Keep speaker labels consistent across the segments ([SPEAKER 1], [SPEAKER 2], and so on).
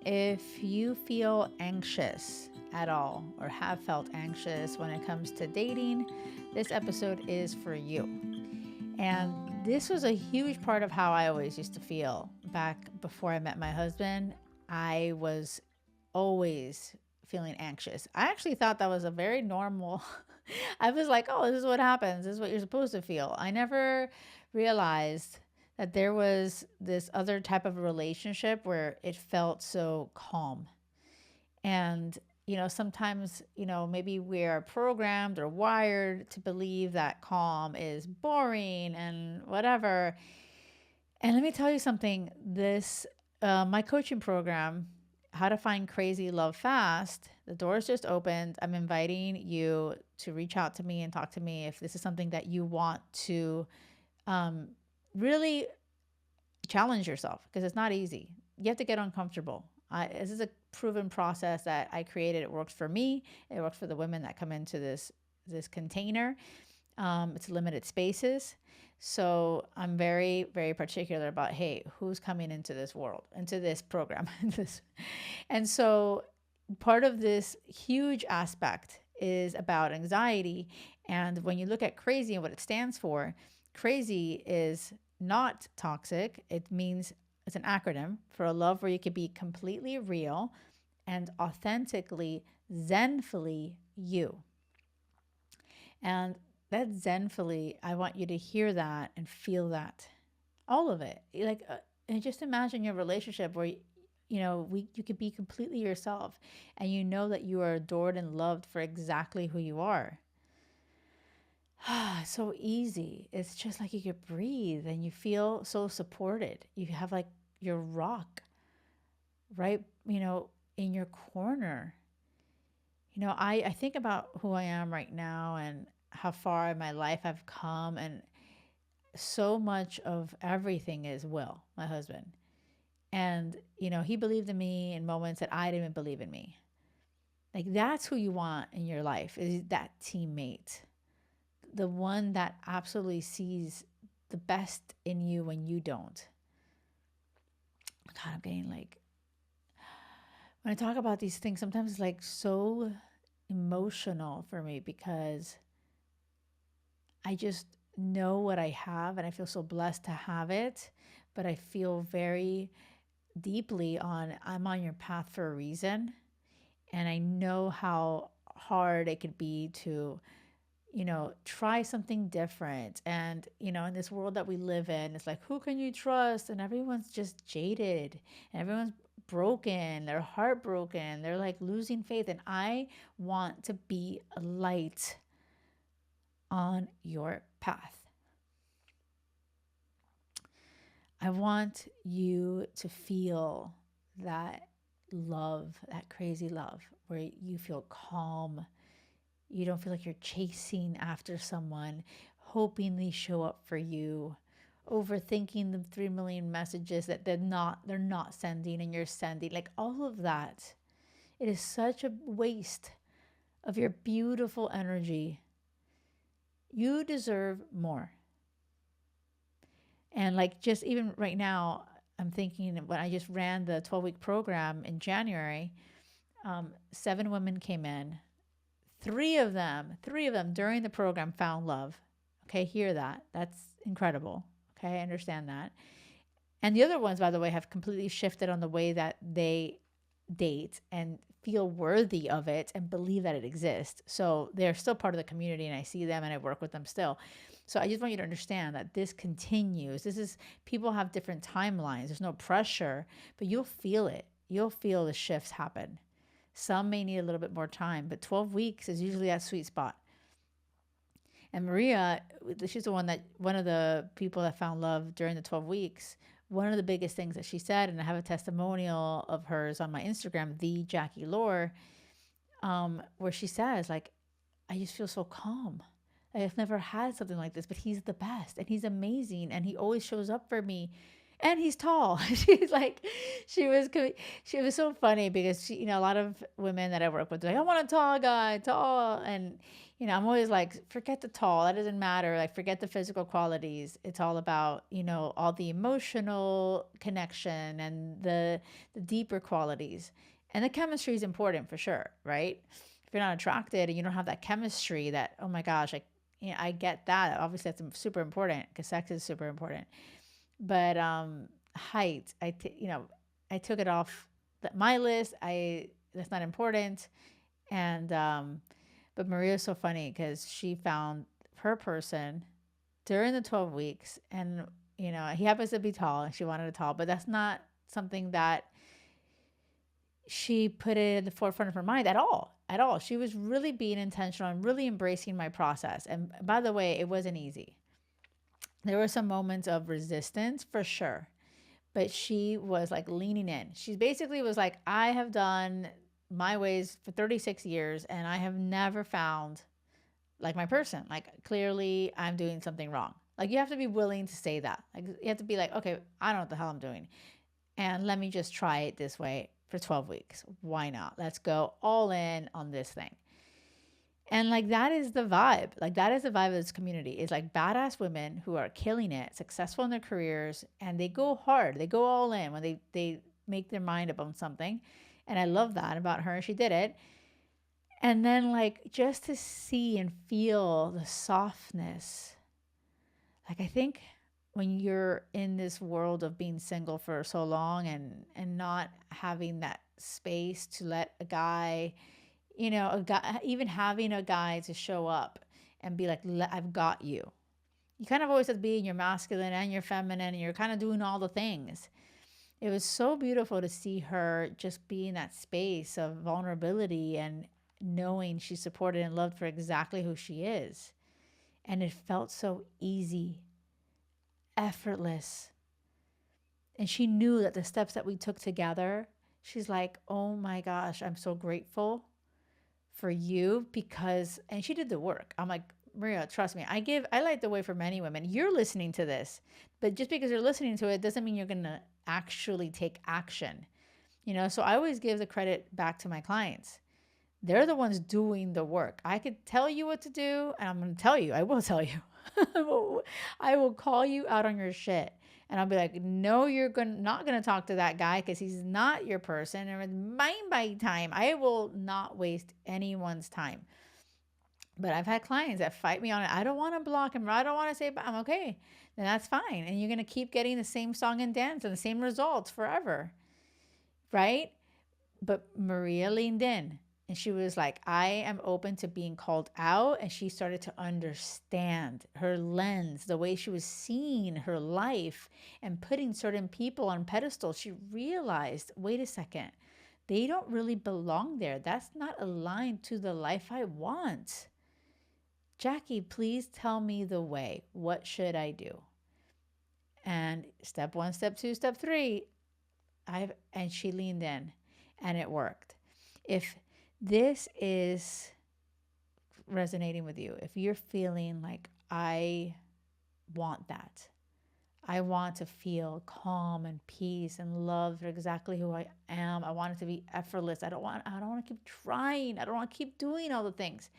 [SPEAKER 1] If you feel anxious at all or have felt anxious when it comes to dating, this episode is for you. And this was a huge part of how I always used to feel back before I met my husband. I was always feeling anxious. I actually thought that was a very normal. I was like, oh, this is what happens. This is what you're supposed to feel. I never realized that there was this other type of relationship where it felt so calm. And, sometimes, maybe we are programmed or wired to believe that calm is boring and whatever. And let me tell you something my coaching program, How to Find Crazy Love Fast, the doors just opened. I'm inviting you to reach out to me and talk to me if this is something that you want to um, really challenge yourself, because it's not easy. You have to get uncomfortable. This is a proven process that I created. It works for me. It works for the women that come into this container. It's limited spaces. So I'm very, very particular about, hey, who's coming into this world, into this program. And so part of this huge aspect is about anxiety. And when you look at crazy and what it stands for, crazy is not toxic. It means it's an acronym for a love where you can be completely real and authentically, zenfully you. And that zenfully, I want you to hear that and feel that, all of it. And just imagine your relationship where you could be completely yourself, and you know that you are adored and loved for exactly who you are. So easy. It's just like you could breathe and you feel so supported. You have like your rock right, in your corner. I think about who I am right now and how far in my life I've come, and so much of everything is Will, my husband. And, he believed in me in moments that I didn't believe in me. Like, that's who you want in your life, is that teammate, the one that absolutely sees the best in you when you don't. God, I'm getting like, when I talk about these things, sometimes it's like so emotional for me, because I just know what I have and I feel so blessed to have it. But I feel very deeply I'm on your path for a reason. And I know how hard it could be to, try something different. And, in this world that we live in, it's like, who can you trust? And everyone's just jaded and everyone's broken. They're heartbroken. They're like losing faith. And I want to be a light on your path. I want you to feel that love, that crazy love, where you feel calm. You don't feel like you're chasing after someone, hoping they show up for you, overthinking the 3 million messages that they're not sending and you're sending. Like, all of that. It is such a waste of your beautiful energy. You deserve more. And like, just even right now, I'm thinking when I just ran the 12-week program in January, 7 women came in. Three of them during the program found love. Okay, hear that. That's incredible. Okay, I understand that. And the other ones, by the way, have completely shifted on the way that they date and feel worthy of it and believe that it exists. So they're still part of the community, and I see them and I work with them still. So I just want you to understand that this continues. People have different timelines. There's no pressure, but you'll feel it. You'll feel the shifts happen. Some may need a little bit more time, but 12 weeks is usually that sweet spot. And Maria, she's one of the people that found love during the 12 weeks. One of the biggest things that she said, and I have a testimonial of hers on my Instagram, the Jackie Lore, where she says, like, I just feel so calm. I've never had something like this, but he's the best and he's amazing and he always shows up for me. and he's tall. She's like, she was, she was so funny because she, a lot of women that I work with, they're like, I want a tall guy, tall. And, I'm always like, forget the tall. That doesn't matter. Like, forget the physical qualities. It's all about, all the emotional connection and the deeper qualities. And the chemistry is important for sure, right? If you're not attracted and you don't have that chemistry, that, oh my gosh, like, I get that. Obviously, that's super important because sex is super important. But height, I took it off my list. That's not important. And but Maria's so funny because she found her person during the 12 weeks, and he happens to be tall, and she wanted a tall, but that's not something that she put it in the forefront of her mind at all. At all. She was really being intentional and really embracing my process. And by the way, it wasn't easy. There were some moments of resistance for sure, but she was like leaning in. She basically was like, I have done my ways for 36 years and I have never found like my person. Like, clearly I'm doing something wrong. Like, you have to be willing to say that. Like, you have to be like, okay, I don't know what the hell I'm doing. And let me just try it this way for 12 weeks. Why not? Let's go all in on this thing. And like, that is the vibe. Like, that is the vibe of this community. It's like badass women who are killing it, successful in their careers, and they go hard. They go all in when they make their mind up on something. And I love that about her. She did it. And then, like, just to see and feel the softness. Like, I think when you're in this world of being single for so long and not having that space to let a guy, a guy, even having a guy to show up and be like, I've got you. You kind of always have to be in your masculine and your feminine, and you're kind of doing all the things. It was so beautiful to see her just be in that space of vulnerability and knowing she's supported and loved for exactly who she is. And it felt so easy, effortless. And she knew that the steps that we took together, she's like, oh my gosh, I'm so grateful for you because, and she did the work. I'm like, Maria, trust me, I light the way for many women. You're listening to this, but just because you're listening to it doesn't mean you're going to actually take action. So I always give the credit back to my clients. They're the ones doing the work. I could tell you what to do, and I'm going to tell you. I will tell you. I will call you out on your shit. And I'll be like, no, you're not going to talk to that guy because he's not your person. And it's my time. I will not waste anyone's time. But I've had clients that fight me on it. I don't want to block him. I don't want to say, but I'm okay. Then that's fine. And you're going to keep getting the same song and dance and the same results forever. Right? But Maria leaned in. And she was like, I am open to being called out. And she started to understand her lens, the way she was seeing her life and putting certain people on pedestals. She realized, wait a second, they don't really belong there. That's not aligned to the life I want. Jackie, please tell me the way. What should I do? And step 1, step 2, step 3, and she leaned in and it worked. If this is resonating with you, if you're feeling like, I want that, I want to feel calm and peace and love for exactly who I am. I want it to be effortless. I don't want to keep trying. I don't want to keep doing all the things.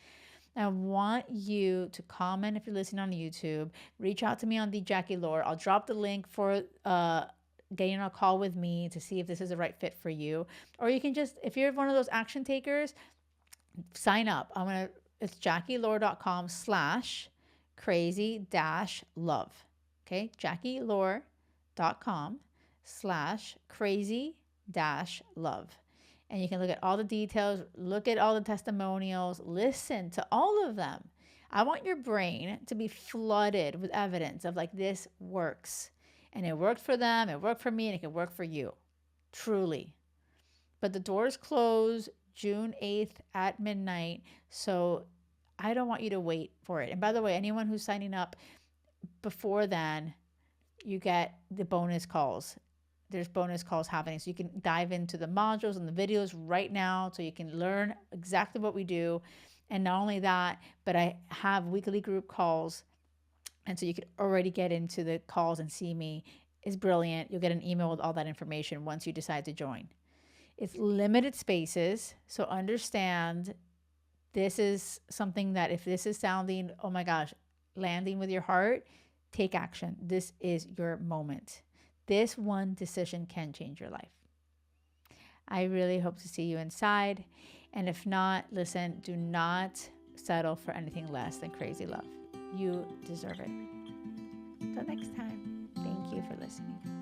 [SPEAKER 1] I want you to comment if you're listening on YouTube. Reach out to me on the Jackie Lore. I'll drop the link for getting on a call with me to see if this is the right fit for you. Or you can just, if you're one of those action takers, sign up. It's jackielore.com/crazy-love. Okay, jackielore.com/crazy-love. And you can look at all the details, look at all the testimonials, listen to all of them. I want your brain to be flooded with evidence of like, this works. And it worked for them, it worked for me, and it can work for you. Truly. But the doors close June 8th at midnight. So I don't want you to wait for it. And by the way, anyone who's signing up before then, you get the bonus calls. There's bonus calls happening. So you can dive into the modules and the videos right now so you can learn exactly what we do. And not only that, but I have weekly group calls. And so you could already get into the calls and see me is brilliant. You'll get an email with all that information once you decide to join. It's limited spaces, so understand this is something that if this is sounding, oh my gosh, landing with your heart, take action. This is your moment. This one decision can change your life. I really hope to see you inside. And if not, listen, do not settle for anything less than crazy love. You deserve it. Until next time, thank you for listening.